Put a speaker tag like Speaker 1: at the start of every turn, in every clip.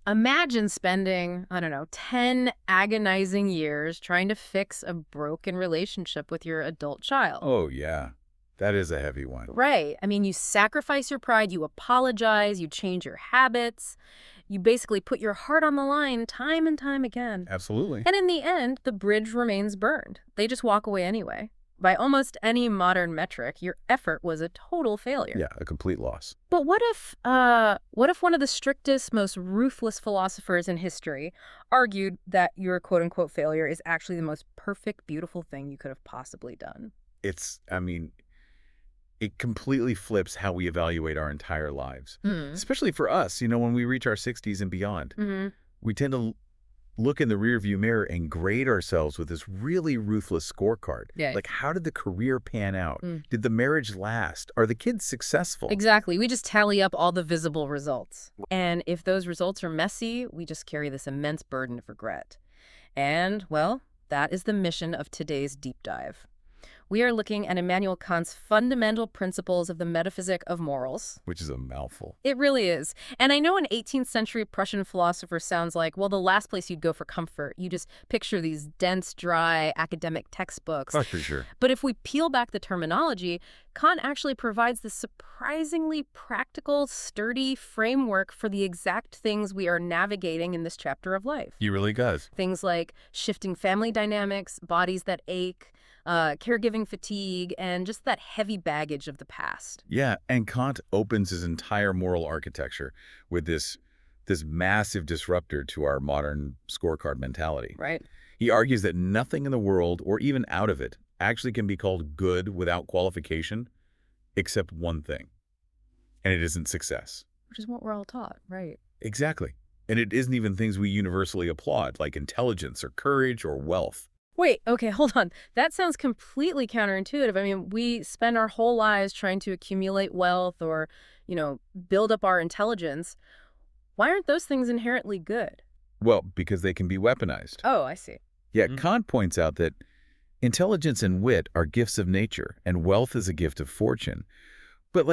Speaker 1: Imagine spending, I don't know, 10 agonizing years trying to fix a broken relationship with your adult child.
Speaker 2: Oh, yeah. That is a heavy one.
Speaker 1: Right. I mean, you sacrifice your pride, you apologize, you change your habits. You basically put your heart on the line time and time again.
Speaker 2: Absolutely.
Speaker 1: And in the end, the bridge remains burned. They just walk away anyway. By almost any modern metric, your effort was a total failure.
Speaker 2: Yeah, a complete loss.
Speaker 1: But what if one of the strictest, most ruthless philosophers in history argued that your quote-unquote failure is actually the most perfect, beautiful thing you could have possibly done?
Speaker 2: It completely flips how we evaluate our entire lives,
Speaker 1: Hmm.
Speaker 2: especially for us, when we reach our 60s and beyond.
Speaker 1: Mm-hmm.
Speaker 2: We tend to look in the rearview mirror and grade ourselves with this really ruthless scorecard.
Speaker 1: Yeah.
Speaker 2: Like, how did the career pan out?
Speaker 1: Mm.
Speaker 2: Did the marriage last? Are the kids successful?
Speaker 1: Exactly. We just tally up all the visible results. And if those results are messy, we just carry this immense burden of regret. And, well, that is the mission of today's deep dive. We are looking at Immanuel Kant's fundamental principles of the metaphysic of morals.
Speaker 2: Which is a mouthful.
Speaker 1: It really is. And I know an 18th century Prussian philosopher sounds like, well, the last place you'd go for comfort. You just picture these dense, dry academic textbooks.
Speaker 2: Oh, for sure.
Speaker 1: But if we peel back the terminology, Kant actually provides this surprisingly practical, sturdy framework for the exact things we are navigating in this chapter of life.
Speaker 2: He really does.
Speaker 1: Things like shifting family dynamics, bodies that ache, caregiving fatigue, and just that heavy baggage of the past.
Speaker 2: Yeah, and Kant opens his entire moral architecture with this massive disruptor to our modern scorecard mentality.
Speaker 1: Right.
Speaker 2: He argues that nothing in the world, or even out of it, actually can be called good without qualification, except one thing. And it isn't success.
Speaker 1: Which is what we're all taught, right?
Speaker 2: Exactly. And it isn't even things we universally applaud, like intelligence or courage or wealth.
Speaker 1: Wait, okay, hold on. That sounds completely counterintuitive. I mean, we spend our whole lives trying to accumulate wealth or, build up our intelligence. Why aren't those things inherently good?
Speaker 2: Well, because they can be weaponized.
Speaker 1: Oh, I see.
Speaker 2: Yeah, Kant points out that intelligence and wit are gifts of nature, and wealth is a gift of fortune. But,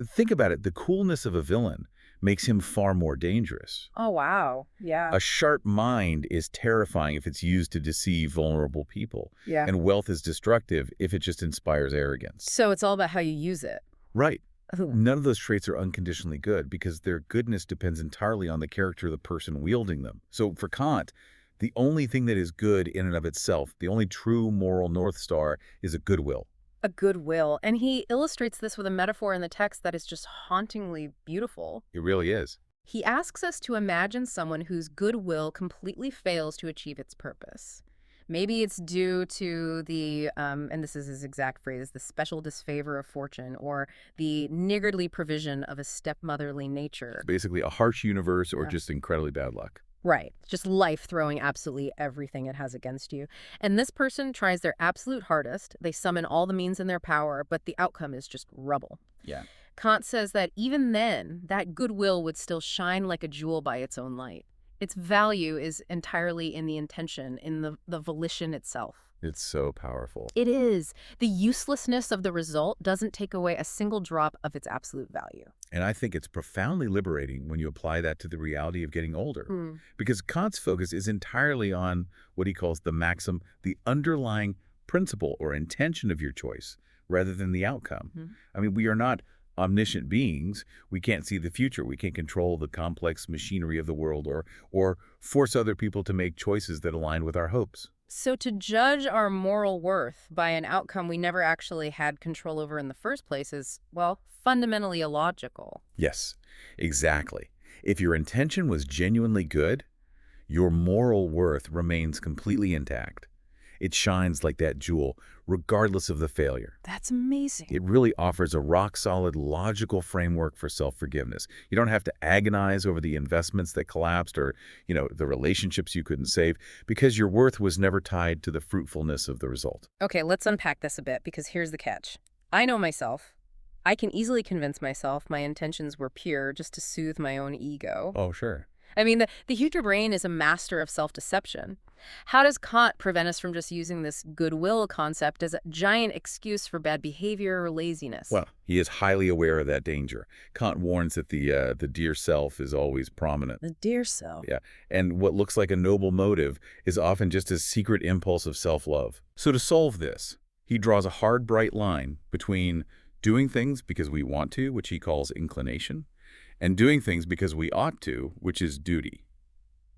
Speaker 2: think about it. The coolness of a villain makes him far more dangerous.
Speaker 1: Oh, wow. Yeah.
Speaker 2: A sharp mind is terrifying if it's used to deceive vulnerable people.
Speaker 1: Yeah.
Speaker 2: And wealth is destructive if it just inspires arrogance.
Speaker 1: So it's all about how you use it.
Speaker 2: Right.
Speaker 1: Ooh.
Speaker 2: None of those traits are unconditionally good because their goodness depends entirely on the character of the person wielding them. So for Kant, the only thing that is good in and of itself, the only true moral North Star, is a goodwill.
Speaker 1: A goodwill. And he illustrates this with a metaphor in the text that is just hauntingly beautiful.
Speaker 2: It really is.
Speaker 1: He asks us to imagine someone whose goodwill completely fails to achieve its purpose. Maybe it's due to the, and this is his exact phrase, the special disfavor of fortune or the niggardly provision of a stepmotherly nature.
Speaker 2: It's basically a harsh universe or
Speaker 1: Yeah.
Speaker 2: just incredibly bad luck.
Speaker 1: Right. Just life throwing absolutely everything it has against you. And this person tries their absolute hardest. They summon all the means in their power, but the outcome is just rubble.
Speaker 2: Yeah.
Speaker 1: Kant says that even then, that goodwill would still shine like a jewel by its own light. Its value is entirely in the intention, in the volition itself.
Speaker 2: It's so powerful.
Speaker 1: It is. The uselessness of the result doesn't take away a single drop of its absolute value.
Speaker 2: And I think it's profoundly liberating when you apply that to the reality of getting older. Because Kant's focus is entirely on what he calls the maxim, the underlying principle or intention of your choice, rather than the outcome. I mean, we are not omniscient beings. We can't see the future. We can't control the complex machinery of the world or force other people to make choices that align with our hopes.
Speaker 1: So to judge our moral worth by an outcome we never actually had control over in the first place is, well, fundamentally illogical.
Speaker 2: Yes, exactly. If your intention was genuinely good, your moral worth remains completely intact. It shines like that jewel, regardless of the failure.
Speaker 1: That's amazing.
Speaker 2: It really offers a rock-solid, logical framework for self-forgiveness. You don't have to agonize over the investments that collapsed or, the relationships you couldn't save, because your worth was never tied to the fruitfulness of the result.
Speaker 1: Okay, let's unpack this a bit, because here's the catch. I know myself. I can easily convince myself my intentions were pure just to soothe my own ego.
Speaker 2: Oh, sure.
Speaker 1: I mean, the human brain is a master of self-deception. How does Kant prevent us from just using this goodwill concept as a giant excuse for bad behavior or laziness?
Speaker 2: Well, he is highly aware of that danger. Kant warns that the dear self is always prominent.
Speaker 1: The dear self.
Speaker 2: Yeah, and what looks like a noble motive is often just a secret impulse of self-love. So to solve this, he draws a hard, bright line between doing things because we want to, which he calls inclination, and doing things because we ought to, which is duty.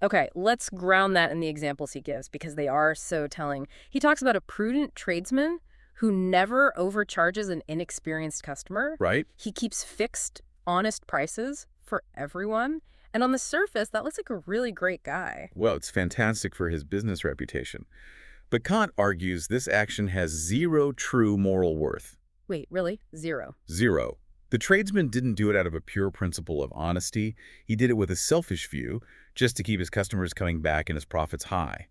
Speaker 1: Okay, let's ground that in the examples he gives because they are so telling. He talks about a prudent tradesman who never overcharges an inexperienced customer.
Speaker 2: Right?
Speaker 1: He keeps fixed, honest prices for everyone. And on the surface, that looks like a really great guy.
Speaker 2: Well, it's fantastic for his business reputation. But Kant argues this action has zero true moral worth.
Speaker 1: Wait, really? Zero.
Speaker 2: Zero. The tradesman didn't do it out of a pure principle of honesty. He did it with a selfish view, just to keep his customers coming back and his profits high.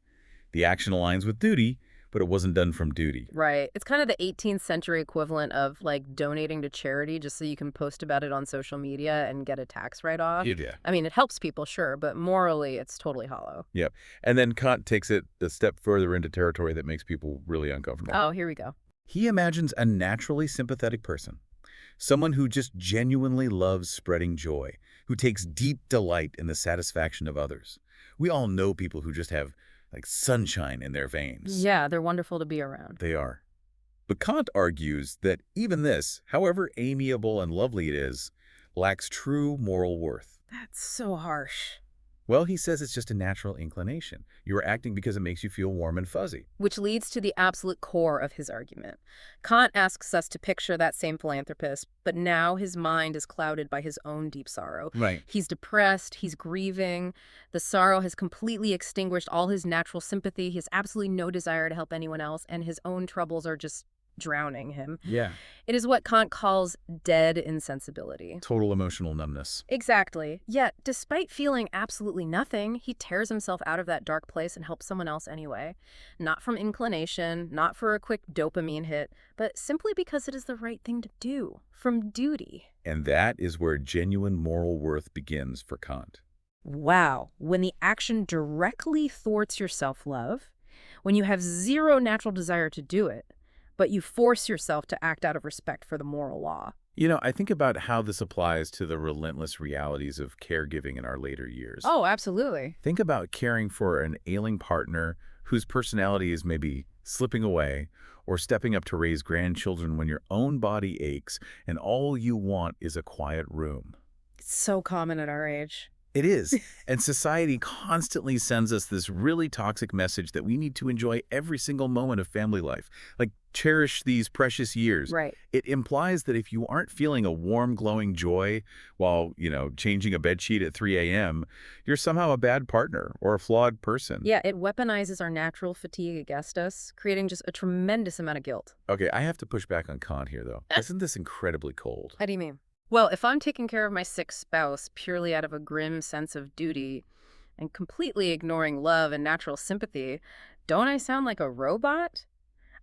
Speaker 2: The action aligns with duty, but it wasn't done from duty.
Speaker 1: Right. It's kind of the 18th century equivalent of like donating to charity just so you can post about it on social media and get a tax write-off.
Speaker 2: Yeah.
Speaker 1: I mean, it helps people, sure, but morally, it's totally hollow.
Speaker 2: Yep. And then Kant takes it a step further into territory that makes people really uncomfortable.
Speaker 1: Oh, here we go.
Speaker 2: He imagines a naturally sympathetic person, someone who just genuinely loves spreading joy, who takes deep delight in the satisfaction of others. We all know people who just have, like, sunshine in their veins.
Speaker 1: Yeah, they're wonderful to be around.
Speaker 2: They are. But Kant argues that even this, however amiable and lovely it is, lacks true moral worth.
Speaker 1: That's so harsh.
Speaker 2: Well, he says it's just a natural inclination. You are acting because it makes you feel warm and fuzzy.
Speaker 1: Which leads to the absolute core of his argument. Kant asks us to picture that same philanthropist, but now his mind is clouded by his own deep sorrow.
Speaker 2: Right.
Speaker 1: He's depressed, he's grieving, the sorrow has completely extinguished all his natural sympathy, he has absolutely no desire to help anyone else, and his own troubles are just drowning him.
Speaker 2: Yeah.
Speaker 1: It is what Kant calls dead insensibility.
Speaker 2: Total emotional numbness.
Speaker 1: Exactly. Yet, despite feeling absolutely nothing, he tears himself out of that dark place and helps someone else anyway. Not from inclination, not for a quick dopamine hit, but simply because it is the right thing to do, from duty.
Speaker 2: And that is where genuine moral worth begins for Kant.
Speaker 1: Wow. When the action directly thwarts your self-love, when you have zero natural desire to do it, but you force yourself to act out of respect for the moral law.
Speaker 2: You know, I think about how this applies to the relentless realities of caregiving in our later years.
Speaker 1: Oh, absolutely.
Speaker 2: Think about caring for an ailing partner whose personality is maybe slipping away, or stepping up to raise grandchildren when your own body aches and all you want is a quiet room.
Speaker 1: It's so common at our age.
Speaker 2: It is. And society constantly sends us this really toxic message that we need to enjoy every single moment of family life. Like, cherish these precious years.
Speaker 1: Right.
Speaker 2: It implies that if you aren't feeling a warm, glowing joy while, changing a bedsheet at 3 a.m., you're somehow a bad partner or a flawed person.
Speaker 1: Yeah, it weaponizes our natural fatigue against us, creating just a tremendous amount of guilt.
Speaker 2: Okay, I have to push back on Kant here, though. Isn't this incredibly cold?
Speaker 1: How do you mean? Well, if I'm taking care of my sick spouse purely out of a grim sense of duty and completely ignoring love and natural sympathy, don't I sound like a robot?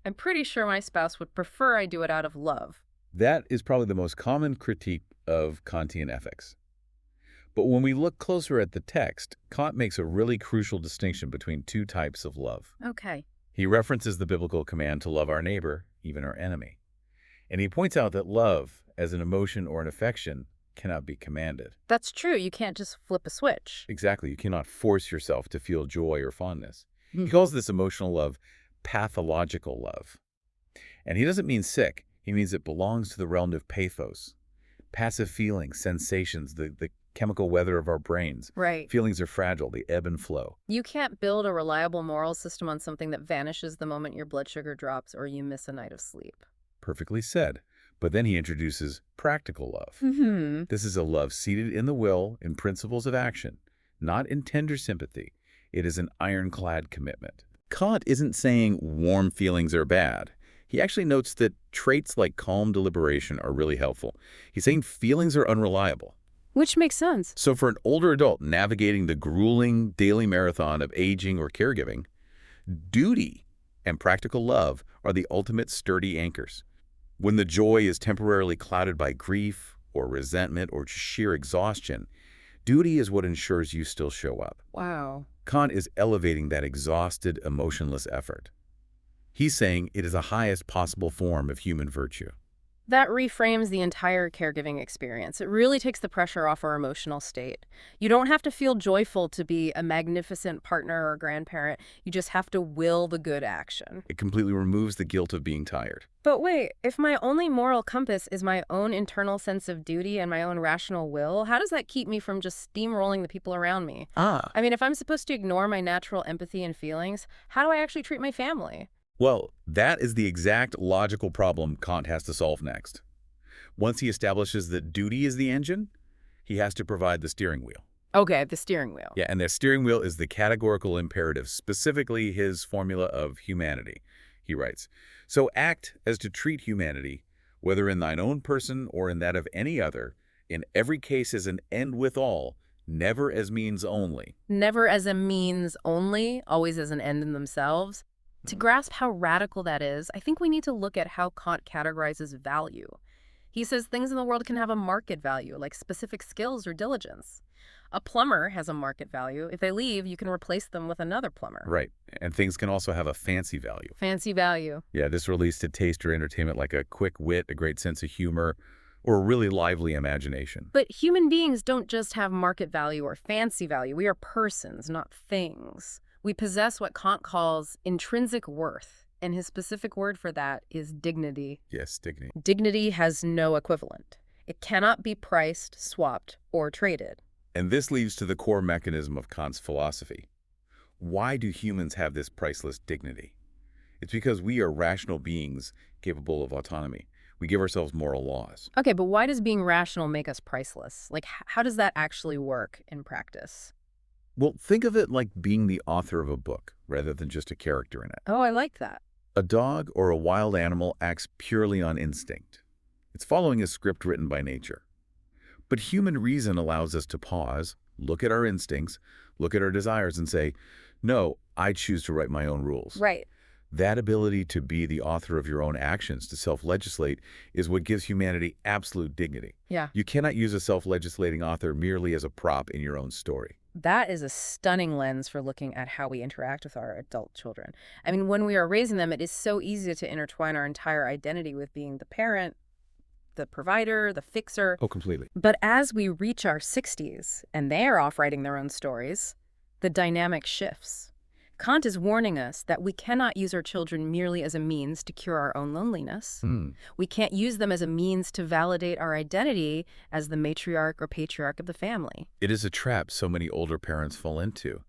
Speaker 1: I'm pretty sure my spouse would prefer I do it out of love.
Speaker 2: That is probably the most common critique of Kantian ethics. But when we look closer at the text, Kant makes a really crucial distinction between two types of love.
Speaker 1: Okay.
Speaker 2: He references the biblical command to love our neighbor, even our enemy. And he points out that love, as an emotion or an affection, cannot be commanded.
Speaker 1: That's true. You can't just flip a switch.
Speaker 2: Exactly. You cannot force yourself to feel joy or fondness. He calls this emotional love pathological love. And he doesn't mean sick. He means it belongs to the realm of pathos. Passive feelings, sensations, the chemical weather of our brains.
Speaker 1: Right.
Speaker 2: Feelings are fragile. They ebb and flow.
Speaker 1: You can't build a reliable moral system on something that vanishes the moment your blood sugar drops or you miss a night of sleep.
Speaker 2: Perfectly said. But then he introduces practical love.
Speaker 1: Mm-hmm.
Speaker 2: This is a love seated in the will, in principles of action, not in tender sympathy. It is an ironclad commitment. Kant isn't saying warm feelings are bad. He actually notes that traits like calm deliberation are really helpful. He's saying feelings are unreliable.
Speaker 1: Which makes sense.
Speaker 2: So for an older adult navigating the grueling daily marathon of aging or caregiving, duty and practical love are the ultimate sturdy anchors. When the joy is temporarily clouded by grief or resentment or sheer exhaustion, Duty is what ensures you still show up.
Speaker 1: Wow.
Speaker 2: Kant is elevating that exhausted, emotionless effort. He's saying it is the highest possible form of human virtue.
Speaker 1: That reframes the entire caregiving experience. It really takes the pressure off our emotional state. You don't have to feel joyful to be a magnificent partner or grandparent. You just have to will the good action.
Speaker 2: It completely removes the guilt of being tired.
Speaker 1: But wait, if my only moral compass is my own internal sense of duty and my own rational will, how does that keep me from just steamrolling the people around me?
Speaker 2: Ah.
Speaker 1: I mean, if I'm supposed to ignore my natural empathy and feelings, how do I actually treat my family?
Speaker 2: Well, that is the exact logical problem Kant has to solve next. Once he establishes that duty is the engine, he has to provide the steering wheel.
Speaker 1: Okay, the steering wheel.
Speaker 2: Yeah, and the steering wheel is the categorical imperative, specifically his formula of humanity. He writes, "So act as to treat humanity, whether in thine own person or in that of any other, in every case as an end withal, never as means only."
Speaker 1: Never as a means only, always as an end in themselves. To grasp how radical that is, I think we need to look at how Kant categorizes value. He says things in the world can have a market value, like specific skills or diligence. A plumber has a market value. If they leave, you can replace them with another plumber.
Speaker 2: Right, and things can also have a fancy value.
Speaker 1: Fancy value.
Speaker 2: Yeah, this relates to taste or entertainment like a quick wit, a great sense of humor, or a really lively imagination.
Speaker 1: But human beings don't just have market value or fancy value. We are persons, not things. We possess what Kant calls intrinsic worth, and his specific word for that is dignity.
Speaker 2: Yes, dignity.
Speaker 1: Dignity has no equivalent. It cannot be priced, swapped, or traded.
Speaker 2: And this leads to the core mechanism of Kant's philosophy. Why do humans have this priceless dignity? It's because we are rational beings capable of autonomy. We give ourselves moral laws.
Speaker 1: Okay, but why does being rational make us priceless? Like, how does that actually work in practice?
Speaker 2: Well, think of it like being the author of a book rather than just a character in it.
Speaker 1: Oh, I like that.
Speaker 2: A dog or a wild animal acts purely on instinct. It's following a script written by nature. But human reason allows us to pause, look at our instincts, look at our desires, and say, no, I choose to write my own rules.
Speaker 1: Right.
Speaker 2: That ability to be the author of your own actions, to self-legislate, is what gives humanity absolute dignity.
Speaker 1: Yeah.
Speaker 2: You cannot use a self-legislating author merely as a prop in your own story.
Speaker 1: That is a stunning lens for looking at how we interact with our adult children. I mean, when we are raising them, it is so easy to intertwine our entire identity with being the parent, the provider, the fixer.
Speaker 2: Oh, completely.
Speaker 1: But as we reach our 60s and they are off writing their own stories, the dynamic shifts. Kant is warning us that we cannot use our children merely as a means to cure our own loneliness. We can't use them as a means to validate our identity as the matriarch or patriarch of the family.
Speaker 2: It is a trap so many older parents fall into.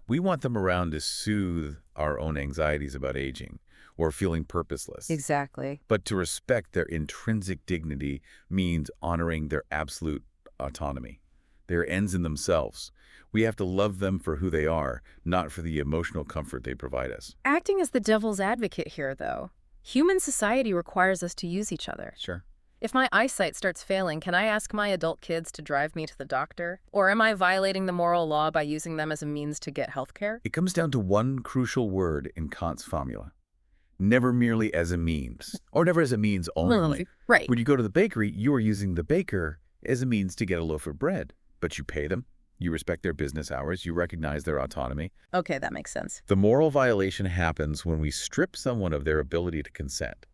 Speaker 2: We want them around to soothe our own anxieties about aging or feeling purposeless.
Speaker 1: Exactly.
Speaker 2: But to respect their intrinsic dignity means honoring their absolute autonomy. They're ends in themselves. We have to love them for who they are, not for the emotional comfort they provide us.
Speaker 1: Acting as the devil's advocate here, though, human society requires us to use each other.
Speaker 2: Sure.
Speaker 1: If my eyesight starts failing, can I ask my adult kids to drive me to the doctor? Or am I violating the moral law by using them as a means to get health care?
Speaker 2: It comes down to one crucial word in Kant's formula. Never merely as a means, or never as a means only.
Speaker 1: Right.
Speaker 2: When you go to the bakery, you are using the baker as a means to get a loaf of bread. But you pay them, you respect their business hours, you recognize their autonomy.
Speaker 1: Okay, that makes sense.
Speaker 2: The moral violation happens when we strip someone of their ability to consent.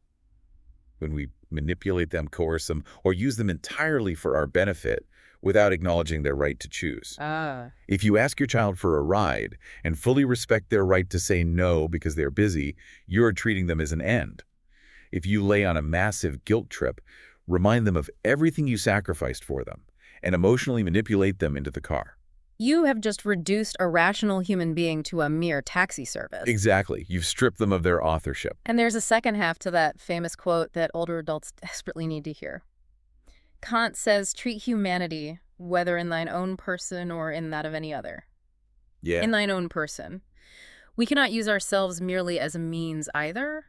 Speaker 2: When we manipulate them, coerce them, or use them entirely for our benefit without acknowledging their right to choose. If you ask your child for a ride and fully respect their right to say no because they're busy, you're treating them as an end. If you lay on a massive guilt trip, remind them of everything you sacrificed for them and emotionally manipulate them into the car.
Speaker 1: You have just reduced a rational human being to a mere taxi service.
Speaker 2: Exactly. You've stripped them of their authorship.
Speaker 1: And there's a second half to that famous quote that older adults desperately need to hear. Kant says, treat humanity, whether in thine own person or in that of any other.
Speaker 2: Yeah.
Speaker 1: In thine own person. We cannot use ourselves merely as a means either.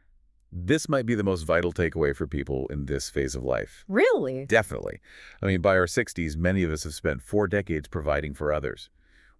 Speaker 2: This might be the most vital takeaway for people in this phase of life.
Speaker 1: Really?
Speaker 2: Definitely. I mean, by our 60s, many of us have spent 4 decades providing for others.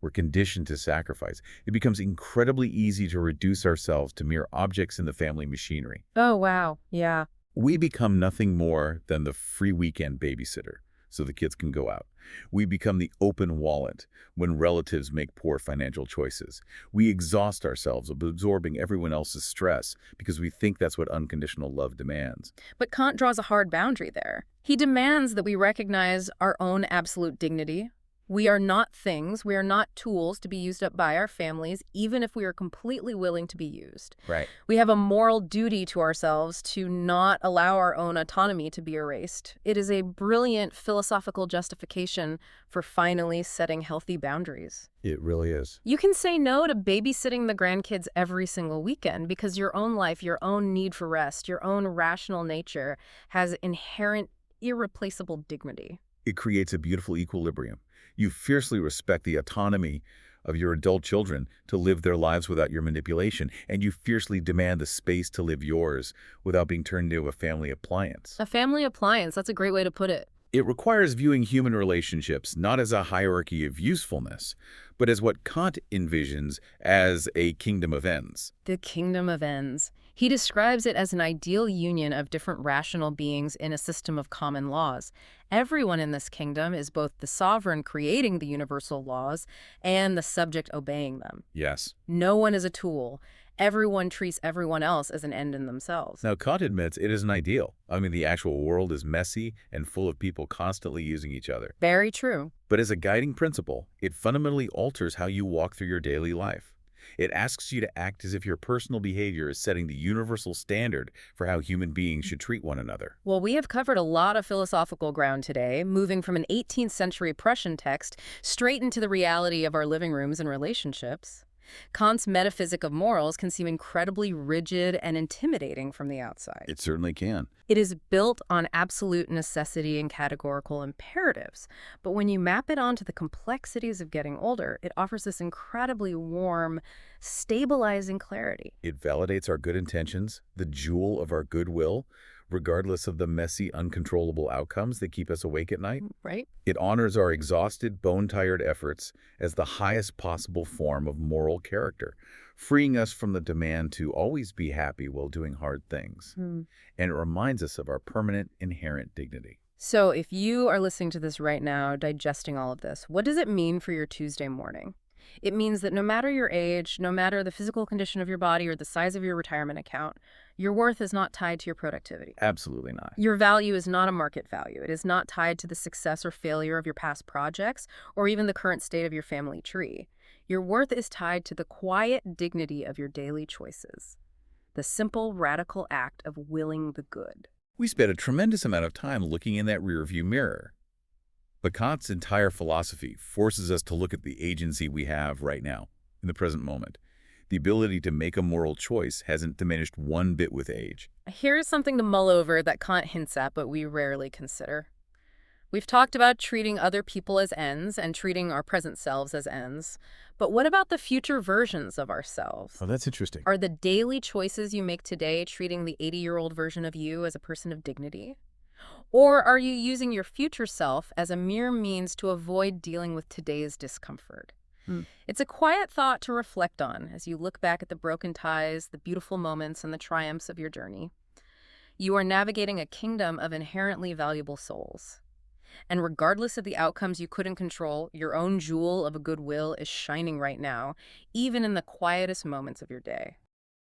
Speaker 2: We're conditioned to sacrifice. It becomes incredibly easy to reduce ourselves to mere objects in the family machinery.
Speaker 1: Oh, wow. Yeah.
Speaker 2: We become nothing more than the free weekend babysitter, so the kids can go out. We become the open wallet when relatives make poor financial choices. We exhaust ourselves absorbing everyone else's stress because we think that's what unconditional love demands.
Speaker 1: But Kant draws a hard boundary there. He demands that we recognize our own absolute dignity. We are not things, we are not tools to be used up by our families, even if we are completely willing to be used.
Speaker 2: Right.
Speaker 1: We have a moral duty to ourselves to not allow our own autonomy to be erased. It is a brilliant philosophical justification for finally setting healthy boundaries.
Speaker 2: It really is.
Speaker 1: You can say no to babysitting the grandkids every single weekend because your own life, your own need for rest, your own rational nature has inherent, irreplaceable dignity.
Speaker 2: It creates a beautiful equilibrium. You fiercely respect the autonomy of your adult children to live their lives without your manipulation, and you fiercely demand the space to live yours without being turned into a family appliance.
Speaker 1: A family appliance, that's a great way to put it.
Speaker 2: It requires viewing human relationships not as a hierarchy of usefulness, but as what Kant envisions as a kingdom of ends.
Speaker 1: The kingdom of ends. He describes it as an ideal union of different rational beings in a system of common laws. Everyone in this kingdom is both the sovereign creating the universal laws and the subject obeying them.
Speaker 2: Yes.
Speaker 1: No one is a tool. Everyone treats everyone else as an end in themselves.
Speaker 2: Now, Kant admits it isn't ideal. I mean, the actual world is messy and full of people constantly using each other.
Speaker 1: Very true.
Speaker 2: But as a guiding principle, it fundamentally alters how you walk through your daily life. It asks you to act as if your personal behavior is setting the universal standard for how human beings should treat one another.
Speaker 1: Well, we have covered a lot of philosophical ground today, moving from an 18th century Prussian text straight into the reality of our living rooms and relationships. Kant's metaphysic of morals can seem incredibly rigid and intimidating from the outside.
Speaker 2: It certainly can.
Speaker 1: It is built on absolute necessity and categorical imperatives. But when you map it onto the complexities of getting older, it offers this incredibly warm, stabilizing clarity.
Speaker 2: It validates our good intentions, the jewel of our goodwill, regardless of the messy, uncontrollable outcomes that keep us awake at night.
Speaker 1: Right?
Speaker 2: It honors our exhausted, bone-tired efforts as the highest possible form of moral character, freeing us from the demand to always be happy while doing hard things. And it reminds us of our permanent, inherent dignity.
Speaker 1: So if you are listening to this right now, digesting all of this, what does it mean for your Tuesday morning? It means that no matter your age, no matter the physical condition of your body or the size of your retirement account, your worth is not tied to your productivity.
Speaker 2: Absolutely not.
Speaker 1: Your value is not a market value. It is not tied to the success or failure of your past projects or even the current state of your family tree. Your worth is tied to the quiet dignity of your daily choices, the simple, radical act of willing the good.
Speaker 2: We spend a tremendous amount of time looking in that rearview mirror. But Kant's entire philosophy forces us to look at the agency we have right now, in the present moment. The ability to make a moral choice hasn't diminished one bit with age.
Speaker 1: Here's something to mull over that Kant hints at, but we rarely consider. We've talked about treating other people as ends and treating our present selves as ends. But what about the future versions of ourselves?
Speaker 2: Oh, that's interesting.
Speaker 1: Are the daily choices you make today treating the 80-year-old version of you as a person of dignity? Or are you using your future self as a mere means to avoid dealing with today's discomfort? It's a quiet thought to reflect on as you look back at the broken ties, the beautiful moments, and the triumphs of your journey. You are navigating a kingdom of inherently valuable souls. And regardless of the outcomes you couldn't control, your own jewel of a goodwill is shining right now, even in the quietest moments of your day.